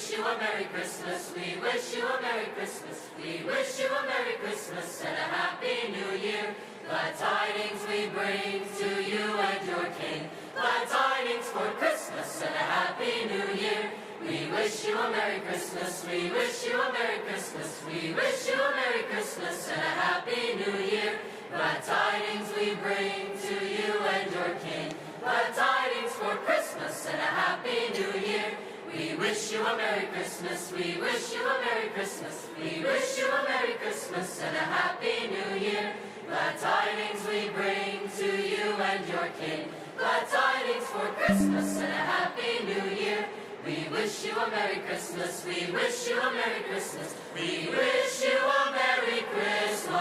wish you a Merry Christmas. We wish you a Merry Christmas. We wish you a Merry Christmas and a Happy New Year. Glad tidings we bring to you and your King. Glad tidings for Christmas and a Happy New Year. We wish you a Merry Christmas. We wish you a Merry Christmas. We wish you a Merry Christmas and a Happy New Year. Glad tidings we bring to you and your King. Glad tidings for Christmas and a Happy New Year. We wish you a Merry Christmas. We wish you a Merry Christmas. We wish you a Merry Christmas and a Happy New Year. Glad tidings we bring to you and your King. Glad tidings for Christmas and a Happy New Year. We wish you a Merry Christmas. We wish you a Merry Christmas. We wish you a Merry Christmas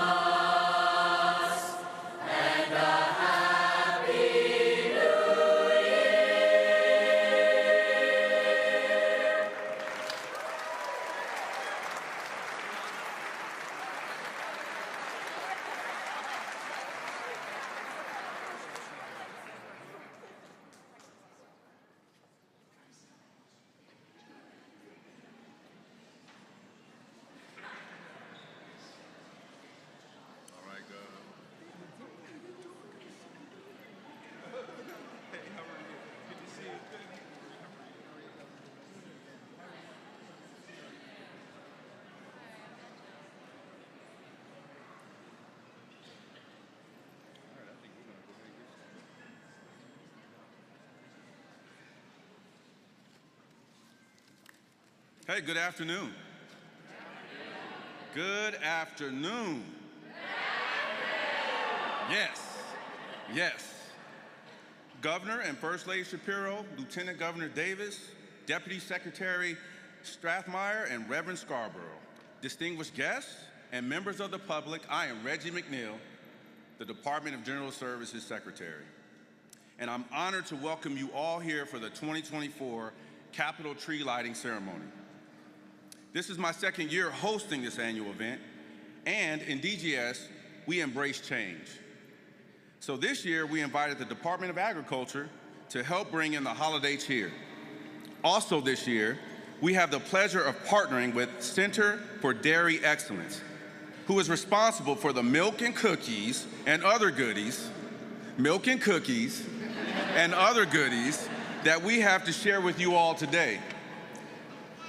and a Happy New Year. Hey, good afternoon. Good afternoon. Yes. Governor and First Lady Shapiro, Lieutenant Governor Davis, Deputy Secretary Strathmeyer, and Reverend Scarborough. Distinguished guests and members of the public, I am Reggie McNeil, the Department of General Services Secretary. And I'm honored to welcome you all here for the 2024 Capitol Tree Lighting Ceremony. This is my second year hosting this annual event, and in DGS, we embrace change. So this year, we invited the Department of Agriculture to help bring in the holiday cheer. Also this year, we have the pleasure of partnering with Center for Dairy Excellence, who is responsible for the milk and cookies and other goodies, that we have to share with you all today.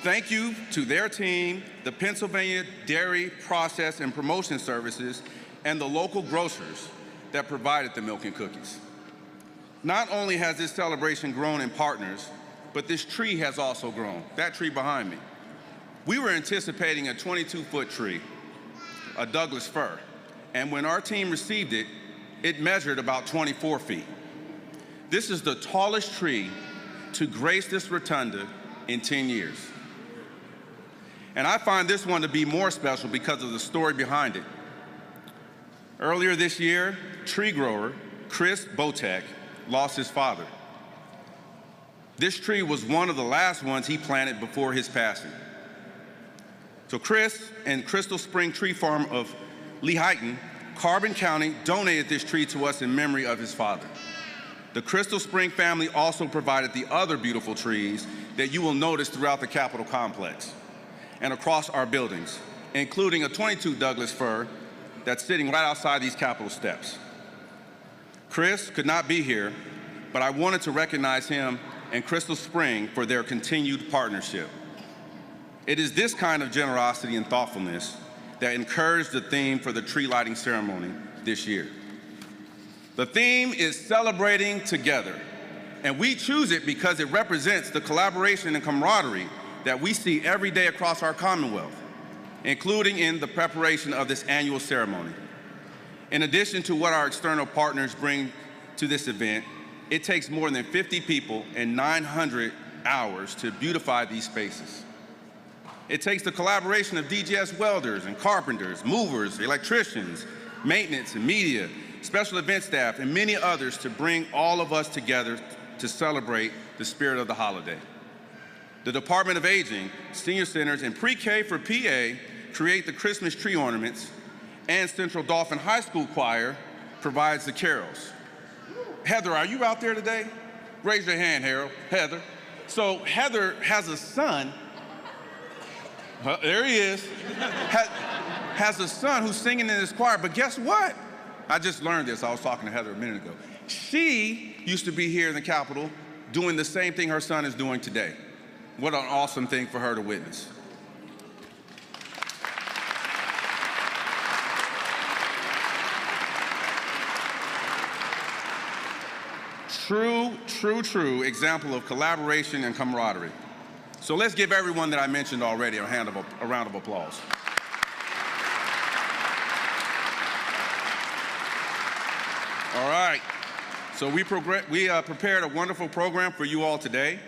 Thank you to their team, the Pennsylvania Dairy Process and Promotion Services, and the local grocers that provided the milk and cookies. Not only has this celebration grown in partners, but this tree has also grown, that tree behind me. We were anticipating a 22-foot tree, a Douglas fir, and when our team received it, it measured about 24 feet. This is the tallest tree to grace this rotunda in 10 years. And I find this one to be more special because of the story behind it. Earlier this year, tree grower Chris Botek lost his father. This tree was one of the last ones he planted before his passing. So Chris and Crystal Spring Tree Farm of Lehighton, Carbon County, donated this tree to us in memory of his father. The Crystal Spring family also provided the other beautiful trees that you will notice throughout the Capitol complex and across our buildings, including a 22 Douglas fir that's sitting right outside these Capitol steps. Chris could not be here, but I wanted to recognize him and Crystal Spring for their continued partnership. It is this kind of generosity and thoughtfulness that encouraged the theme for the tree lighting ceremony this year. The theme is Celebrating Together, and we choose it because it represents the collaboration and camaraderie that we see every day across our Commonwealth, including in the preparation of this annual ceremony. In addition to what our external partners bring to this event, it takes more than 50 people and 900 hours to beautify these spaces. It takes the collaboration of DGS welders and carpenters, movers, electricians, maintenance and media, special event staff, and many others to bring all of us together to celebrate the spirit of the holiday. The Department of Aging, senior centers, and pre-K for PA create the Christmas tree ornaments, and Central Dauphin High School Choir provides the carols. Heather, are you out there today? Raise your hand, Heather. So Heather has a son There he is. Has a son who's singing in his choir, but guess what? I just learned this. I was talking to Heather a minute ago. She used to be here in the Capitol doing the same thing her son is doing today. What an awesome thing for her to witness. True example of collaboration and camaraderie. So let's give everyone that I mentioned already a round of applause. All right, so we prepared a wonderful program for you all today.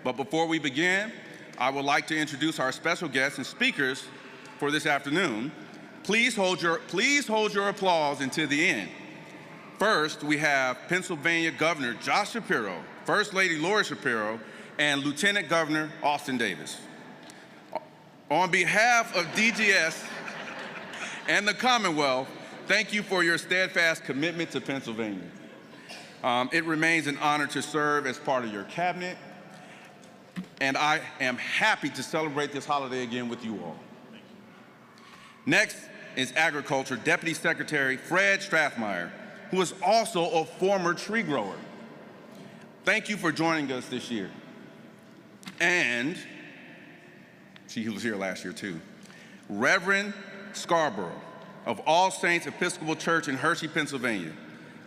But before we begin, I would like to introduce our special guests and speakers for this afternoon. Please hold your applause until the end. First, we have Pennsylvania Governor Josh Shapiro, First Lady Lori Shapiro, and Lieutenant Governor Austin Davis. On behalf of DGS and the Commonwealth, thank you for your steadfast commitment to Pennsylvania. It remains an honor to serve as part of your cabinet, and I am happy to celebrate this holiday again with you all. Next is Agriculture Deputy Secretary Fred Strathmeyer, who is also a former tree grower. Thank you for joining us this year. And he was here last year too. Reverend Scarborough of All Saints Episcopal Church in Hershey, Pennsylvania.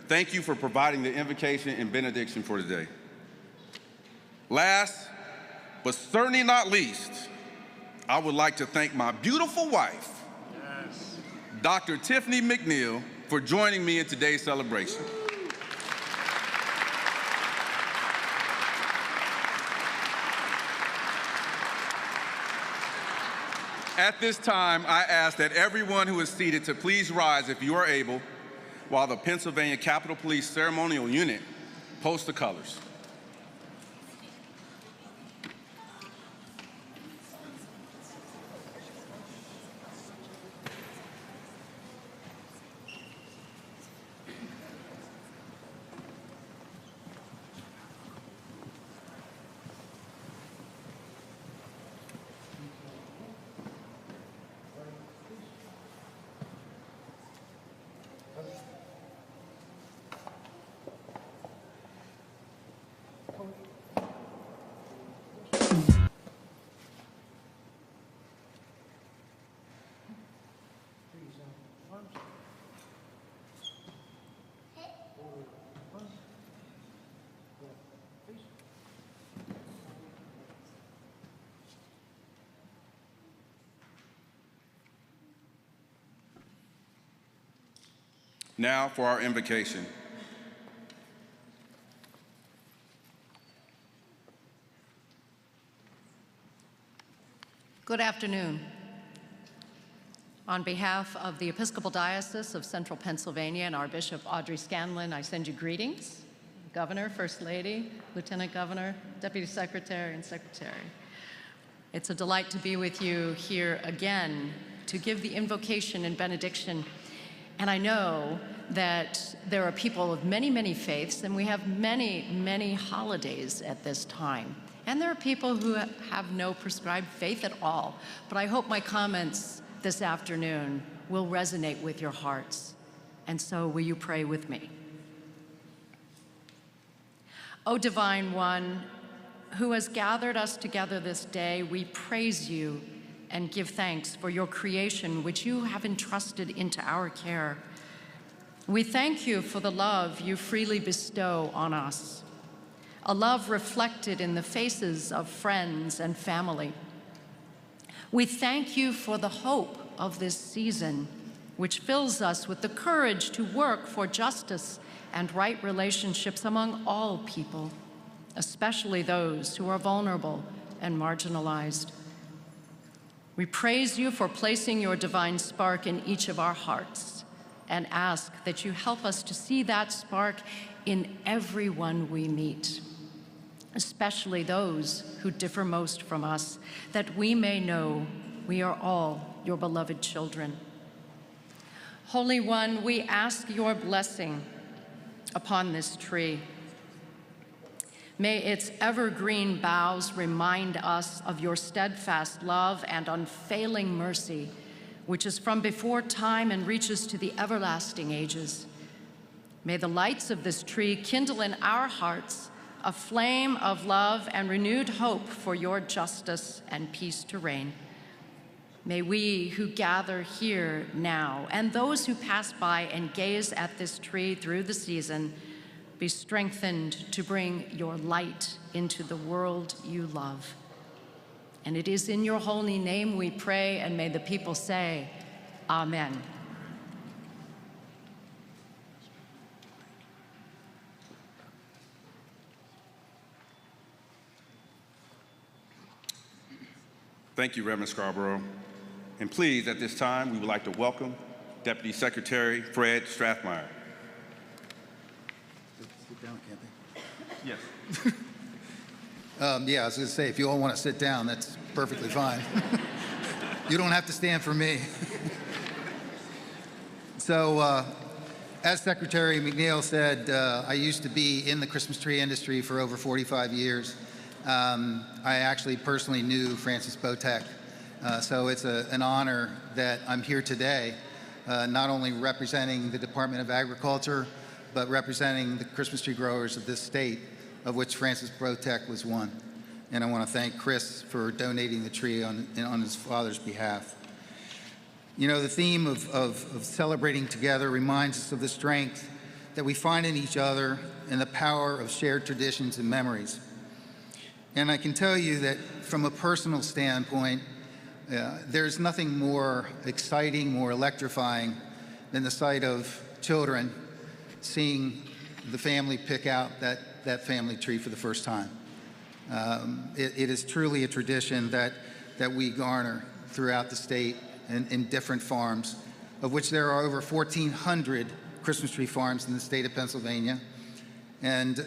Thank you for providing the invocation and benediction for today. Last, but certainly not least, I would like to thank my beautiful wife, Dr. Tiffany McNeil, for joining me in today's celebration. At this time, I ask that everyone who is seated to please rise if you are able, while the Pennsylvania Capitol Police Ceremonial Unit posts the colors. Now for our invocation. Good afternoon. On behalf of the Episcopal Diocese of Central Pennsylvania and our Bishop Audrey Scanlon, I send you greetings, Governor, First Lady, Lieutenant Governor, Deputy Secretary, and Secretary. It's a delight to be with you here again to give the invocation and benediction. And I know that there are people of many, many faiths, and we have many, many holidays at this time. And there are people who have no prescribed faith at all. But I hope my comments this afternoon will resonate with your hearts. And so will you pray with me? O Divine One, who has gathered us together this day, we praise you and give thanks for your creation, which you have entrusted into our care. We thank you for the love you freely bestow on us, a love reflected in the faces of friends and family. We thank you for the hope of this season, which fills us with the courage to work for justice and right relationships among all people, especially those who are vulnerable and marginalized. We praise you for placing your divine spark in each of our hearts and ask that you help us to see that spark in everyone we meet, especially those who differ most from us, that we may know we are all your beloved children. Holy One, we ask your blessing upon this tree. May its evergreen boughs remind us of your steadfast love and unfailing mercy, which is from before time and reaches to the everlasting ages. May the lights of this tree kindle in our hearts a flame of love and renewed hope for your justice and peace to reign. May we who gather here now and those who pass by and gaze at this tree through the season be strengthened to bring your light into the world you love. And it is in your holy name we pray, and may the people say, Amen. Thank you, Reverend Scarborough. And please, at this time, we would like to welcome Deputy Secretary Fred Strathmeyer. Sit down, can't they? Yes. Yeah, I was going to say, if you all want to sit down, that's perfectly fine. You don't have to stand for me. So, as Secretary McNeil said, I used to be in the Christmas tree industry for over 45 years. I actually personally knew Francis Botek. So it's an honor that I'm here today, not only representing the Department of Agriculture, but representing the Christmas tree growers of this state, of which Francis Botek was one. And I want to thank Chris for donating the tree on his father's behalf. You know, the theme of celebrating together reminds us of the strength that we find in each other and the power of shared traditions and memories. And I can tell you that from a personal standpoint, there's nothing more exciting, more electrifying than the sight of children seeing the family pick out that family tree for the first time. It is truly a tradition that we garner throughout the state in different farms, of which there are over 1,400 Christmas tree farms in the state of Pennsylvania. And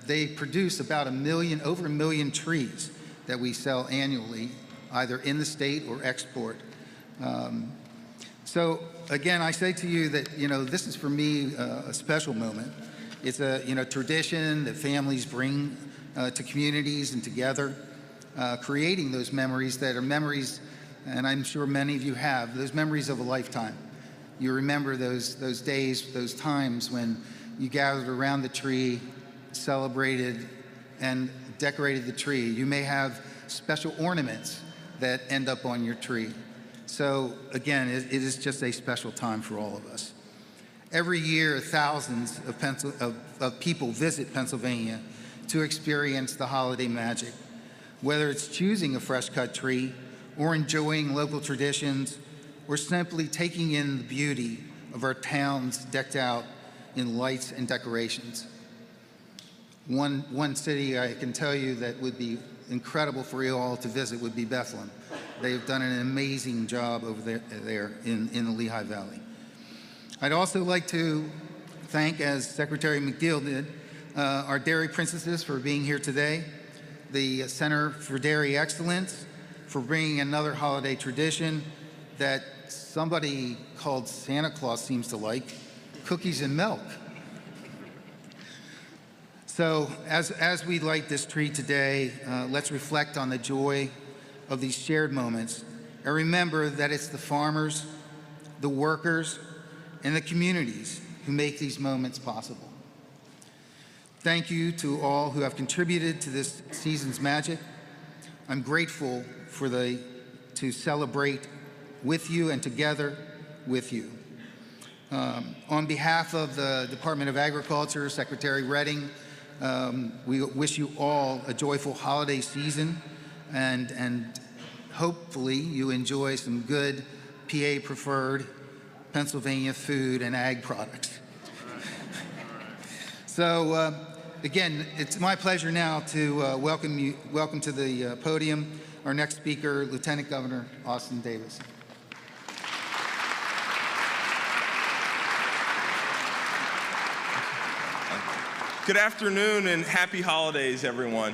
they produce about over a million trees that we sell annually, either in the state or export. So again, I say to you that, this is for me a special moment. It's a, tradition that families bring to communities and together, creating those memories that are memories, and I'm sure many of you have, those memories of a lifetime. You remember those days, those times when you gathered around the tree, celebrated, and decorated the tree. You may have special ornaments that end up on your tree. So again, it is just a special time for all of us. Every year, thousands of people visit Pennsylvania to experience the holiday magic, whether it's choosing a fresh cut tree or enjoying local traditions or simply taking in the beauty of our towns decked out in lights and decorations. One city I can tell you that would be incredible for you all to visit would be Bethlehem. They've done an amazing job over there in the Lehigh Valley. I'd also like to thank, as Secretary McNeil did, our dairy princesses for being here today, the Center for Dairy Excellence for bringing another holiday tradition that somebody called Santa Claus seems to like, cookies and milk. So as we light this tree today, let's reflect on the joy of these shared moments and remember that it's the farmers, the workers, and the communities who make these moments possible. Thank you to all who have contributed to this season's magic. I'm grateful to celebrate with you and together with you. On behalf of the Department of Agriculture, Secretary Redding, we wish you all a joyful holiday season, and hopefully you enjoy some good PA-preferred Pennsylvania food and ag products. So again, it's my pleasure now to welcome to the podium our next speaker, Lieutenant Governor Austin Davis. Good afternoon and happy holidays, everyone.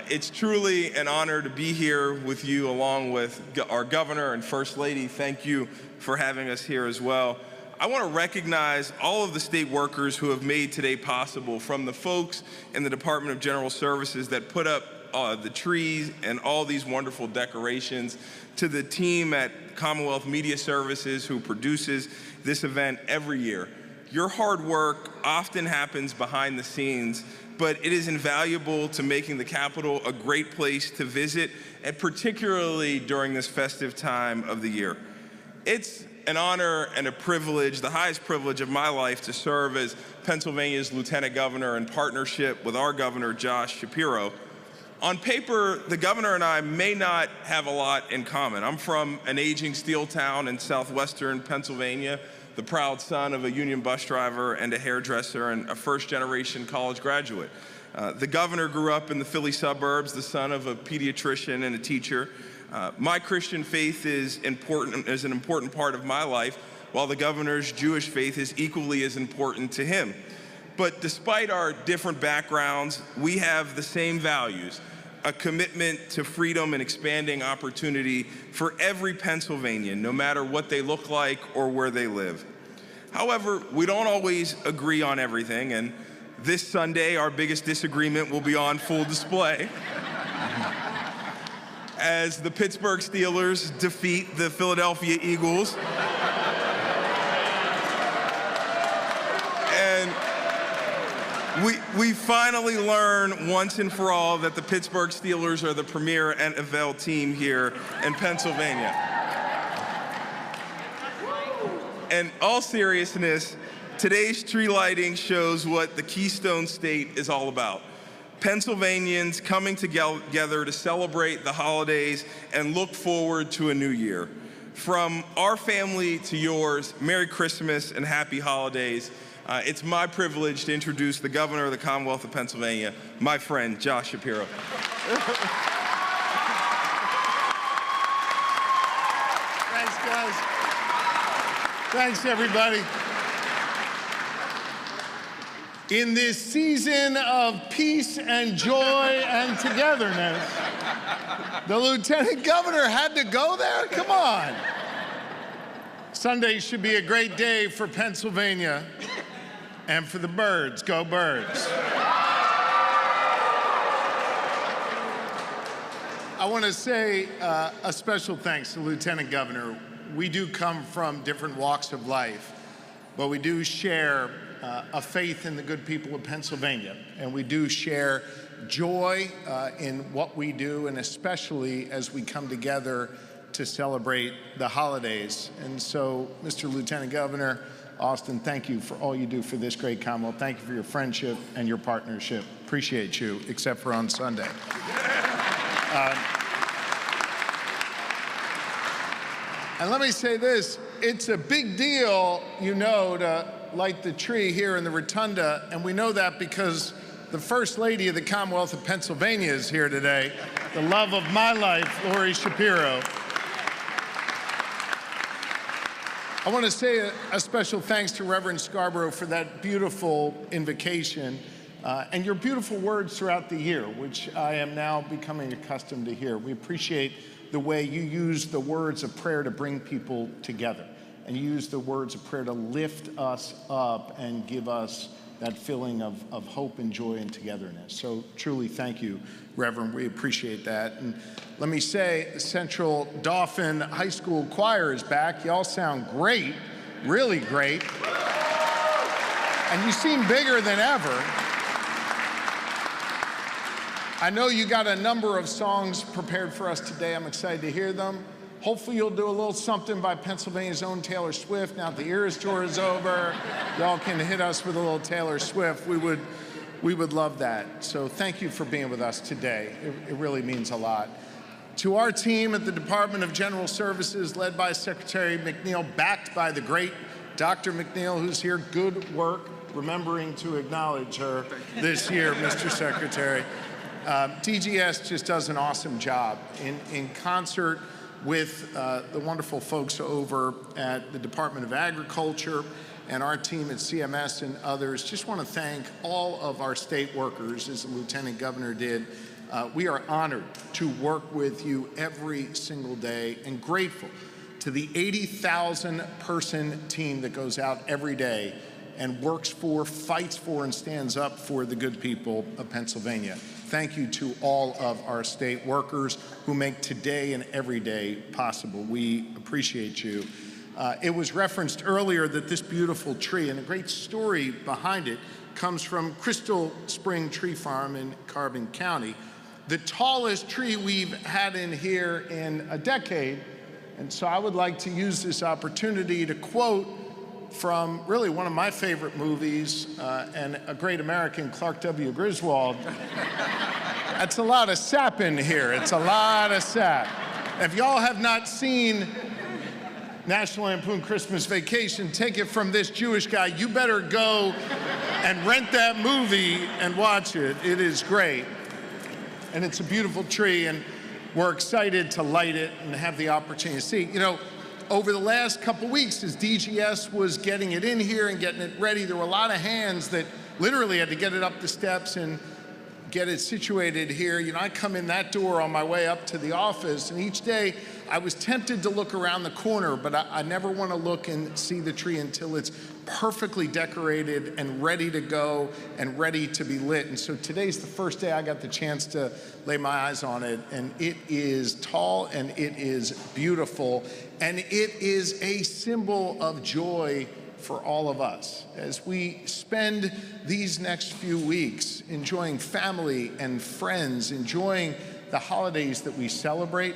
It's truly an honor to be here with you along with our governor and first lady. Thank you for having us here as well. I want to recognize all of the state workers who have made today possible, from the folks in the Department of General Services that put up the trees and all these wonderful decorations, to the team at Commonwealth Media Services who produces this event every year. Your hard work often happens behind the scenes, but it is invaluable to making the Capitol a great place to visit, and particularly during this festive time of the year. It's an honor and a privilege, the highest privilege of my life, to serve as Pennsylvania's Lieutenant Governor in partnership with our Governor, Josh Shapiro. On paper, the governor and I may not have a lot in common. I'm from an aging steel town in southwestern Pennsylvania, the proud son of a union bus driver and a hairdresser and a first-generation college graduate. The governor grew up in the Philly suburbs, the son of a pediatrician and a teacher. My Christian faith is an important part of my life, while the governor's Jewish faith is equally as important to him. But despite our different backgrounds, we have the same values: a commitment to freedom and expanding opportunity for every Pennsylvanian, no matter what they look like or where they live. However, we don't always agree on everything, and this Sunday, our biggest disagreement will be on full display as the Pittsburgh Steelers defeat the Philadelphia Eagles. And we finally learn once and for all that the Pittsburgh Steelers are the premier NFL team here in Pennsylvania. In all seriousness, today's tree lighting shows what the Keystone State is all about. Pennsylvanians coming together to celebrate the holidays and look forward to a new year. From our family to yours, Merry Christmas and Happy Holidays. It's my privilege to introduce the Governor of the Commonwealth of Pennsylvania, my friend, Josh Shapiro. Thanks, guys. Thanks, everybody. In this season of peace and joy and togetherness, the Lieutenant Governor had to go there? Come on. Sunday should be a great day for Pennsylvania and for the birds. Go Birds. I want to say a special thanks to Lieutenant Governor. We do come from different walks of life, but we do share a faith in the good people of Pennsylvania, and we do share joy in what we do, and especially as we come together to celebrate the holidays. And so, Mr. Lieutenant Governor Austin, thank you for all you do for this great Commonwealth. Thank you for your friendship and your partnership. Appreciate you, except for on Sunday. And let me say this, it's a big deal, you know, to light the tree here in the Rotunda, and we know that because the First Lady of the Commonwealth of Pennsylvania is here today, the love of my life, Lori Shapiro. I want to say a special thanks to Reverend Scarborough for that beautiful invocation and your beautiful words throughout the year, which I am now becoming accustomed to hear. We appreciate the way you use the words of prayer to bring people together, and you use the words of prayer to lift us up and give us that feeling of hope and joy and togetherness. So truly thank you, Reverend. We appreciate that. And let me say, the Central Dauphin High School Choir is back. Y'all sound great, really great. And you seem bigger than ever. I know you got a number of songs prepared for us today. I'm excited to hear them. Hopefully you'll do a little something by Pennsylvania's own Taylor Swift. Now that the Eras Tour is over, y'all can hit us with a little Taylor Swift. We would love that. So thank you for being with us today. It really means a lot. To our team at the Department of General Services, led by Secretary McNeil, backed by the great Dr. McNeil, who's here, good work remembering to acknowledge her this year, Mr. Secretary. DGS just does an awesome job in concert with the wonderful folks over at the Department of Agriculture and our team at CMS and others. Just want to thank all of our state workers, as the Lieutenant Governor did. We are honored to work with you every single day and grateful to the 80,000 person team that goes out every day and works for, fights for, and stands up for the good people of Pennsylvania. Thank you to all of our state workers who make today and every day possible. We appreciate you. It was referenced earlier that this beautiful tree, and a great story behind it, comes from Crystal Spring Tree Farm in Carbon County, the tallest tree we've had in here in a decade. And so I would like to use this opportunity to quote from really one of my favorite movies and a great American, Clark W. Griswold. That's a lot of sap in here. It's a lot of sap. If y'all have not seen National Lampoon Christmas Vacation, take it from this Jewish guy. You better go and rent that movie and watch it. It is great. And it's a beautiful tree, and we're excited to light it and have the opportunity to see. You know, over the last couple weeks, as DGS was getting it in here and getting it ready, there were a lot of hands that literally had to get it up the steps and get it situated here. You know, I come in that door on my way up to the office, and each day I was tempted to look around the corner, but I never want to look and see the tree until it's perfectly decorated and ready to go and ready to be lit. And so today's the first day I got the chance to lay my eyes on it, and it is tall and it is beautiful, and it is a symbol of joy for all of us as we spend these next few weeks enjoying family and friends, enjoying the holidays that we celebrate.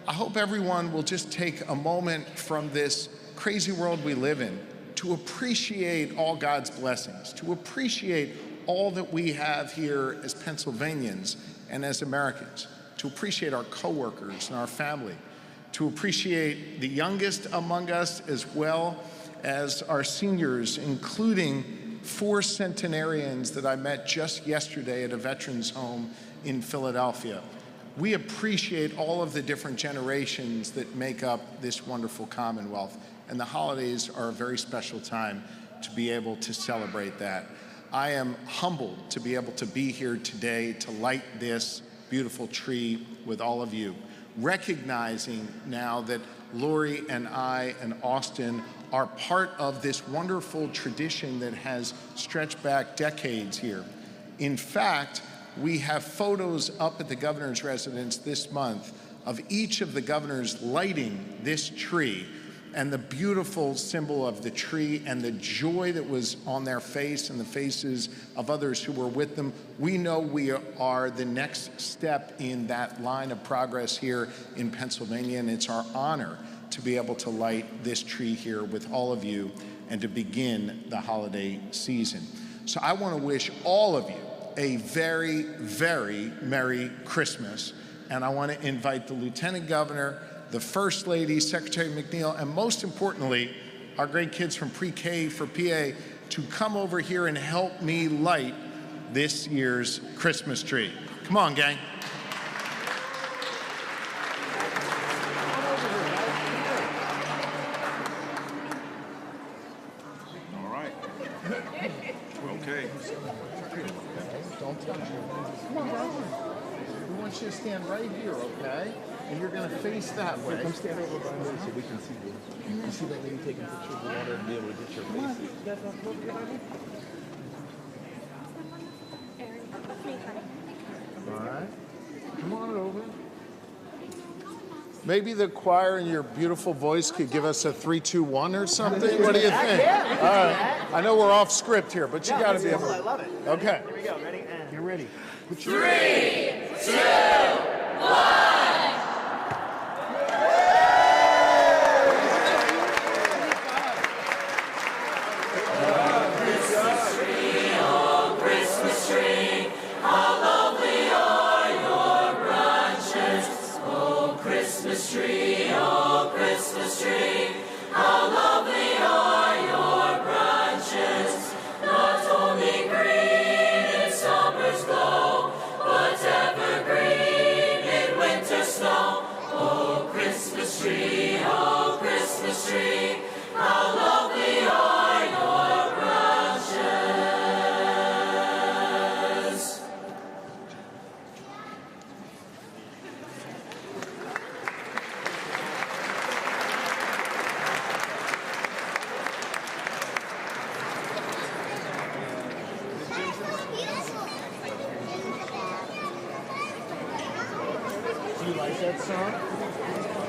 I hope everyone will just take a moment from this crazy world we live in to appreciate all God's blessings, to appreciate all that we have here as Pennsylvanians and as Americans, to appreciate our coworkers and our family, to appreciate the youngest among us as well as our seniors, including 4 centenarians that I met just yesterday at a veterans home in Philadelphia. We appreciate all of the different generations that make up this wonderful Commonwealth, and the holidays are a very special time to be able to celebrate that. I am humbled to be able to be here today to light this beautiful tree with all of you, recognizing now that Lori and I and Austin are part of this wonderful tradition that has stretched back decades here. In fact, we have photos up at the governor's residence this month of each of the governors lighting this tree, and the beautiful symbol of the tree and the joy that was on their face and the faces of others who were with them. We know we are the next step in that line of progress here in Pennsylvania, and it's our honor to be able to light this tree here with all of you and to begin the holiday season. So I want to wish all of you a very, very Merry Christmas. And I want to invite the Lieutenant Governor, the First Lady, Secretary McNeil, and most importantly, our great kids from Pre-K for PA to come over here and help me light this year's Christmas tree. Come on, gang. All right. Okay. Don't touch it. Come on, guys. We want you to stand right here, okay? And you're going to face that way. Come stand over by me so we can see you. You see that lady taking pictures of the water and be able to get your face. You guys not supposed to get on me? All right. Come on over. Maybe the choir in your beautiful voice could give us a 3, 2, 1 or something? What do you think? All right. I know we're off script here, but you got to be able to. I love it. Okay. Here we go. Ready? And You're ready. 3, 2, 1. Winter You like that song?